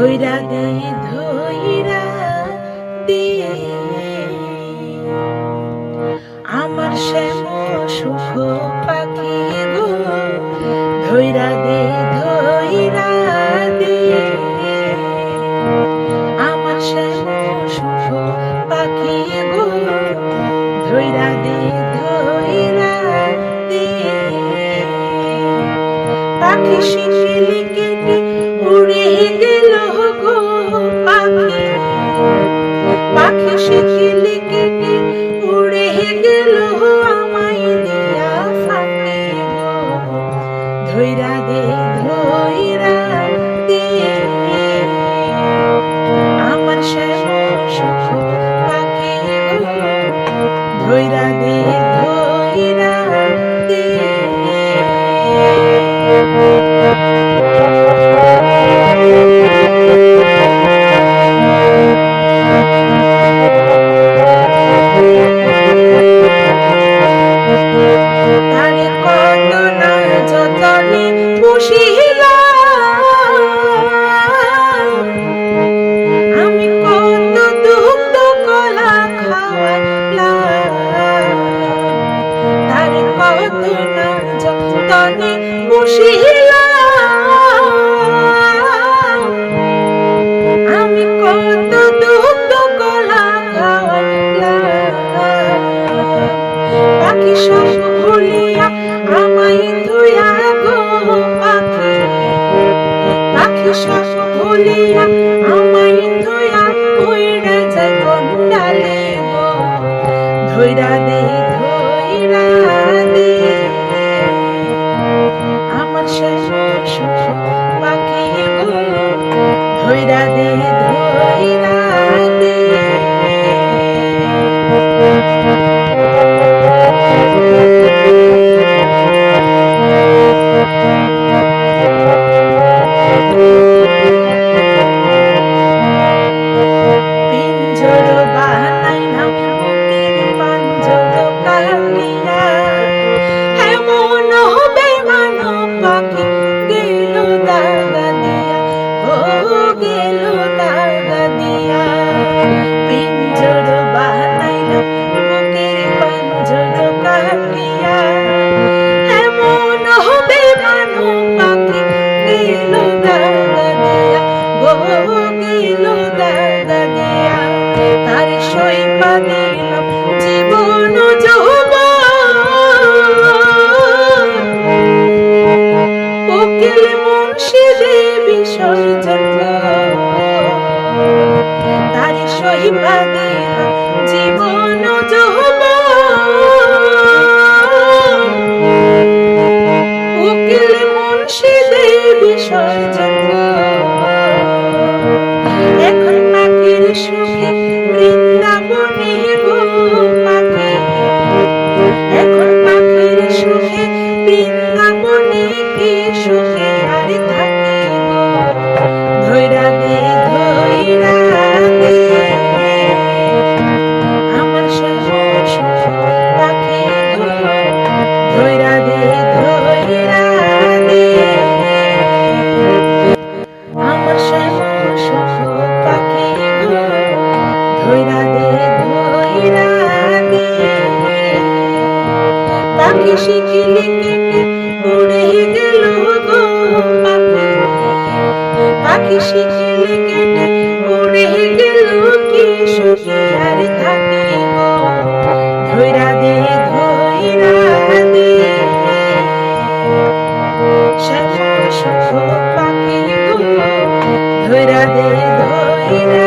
ধইরা দে ধইরা দে আমার শ্যাম সুখ পাখি গো, ধইরা দে ধইরা দে আমার শ্যাম সুখ পাখি গো, ধইরা দে ধইরা দে পাখি শিশিলি কেটে উড়ে গেল গো পাখি, পাখি শিশিলি কেটে উড়ে গেল আমায় দিয়া ফাঁকি গো, ধইরা দে ধইরা দে আমার শ্যাম সুখ পাখি গো, ধইরা দে ধইরা দে তারে কত না যতনে পুষিলাম, আমি কত দুগ্ধ কলা খাওয়াইলাম, তারে কত না যতনে পুষিলাম, আমি কত দুগ্ধ কলা খাওয়াইলাম, পাখি সব ভুলিয়া আমায় ধুইয়া গো পাখি, পাখি সব ভুলিয়া আমায় ধুইয়া উইড়া যায় কোন ডালে গো, ধইরা দে ধইরা দে আমার শ্যাম সুখ পাখি গো, ধইরা দে ধইরা দে পিঞ্জর বানাইলাম বুকের পাঞ্জর কাটিয়া, এমন বেঈমান পাখি গেল দাগা দিয়া, ও গেল দাগা দিয়া, পিঞ্জর বানাইলাম বুকের পাঞ্জর কাটিয়া, এমন বেঈমান পাখি গেল দাগা দিয়া, ও গেল দাগা দিয়া, তার সইপা দিলাম জীবন যৌবন, উকিল মুন্সি দে বিসর্জন গো, তার সইপা দিলাম জীবন যৌবন, উকিল মুন্সি দে বিসর্জন গো, এখন পাখির সুখে বৃন্দাবনে গো পাখি, এখন পাখির সুখে বৃন্দাবনে কি সুখে আর থাকি গো, ধইরা দে ধইরা দে আমার শ্যাম সুখ পাখি গো, ধইরা দে ধইরা দে আমার শ্যাম সুখ পাখি গো, ধইরা দে ধইরা দে পাখি শিখিলি কেটে উড়ে গেল গো পাখি, পাখি শিখিলি কেটে উড়ে গেল কি সুখে আর থাকি গো, ধইরা দে ধইরা দে শ্যাম সুখ পাখি গো, ধইরা দে ধইরা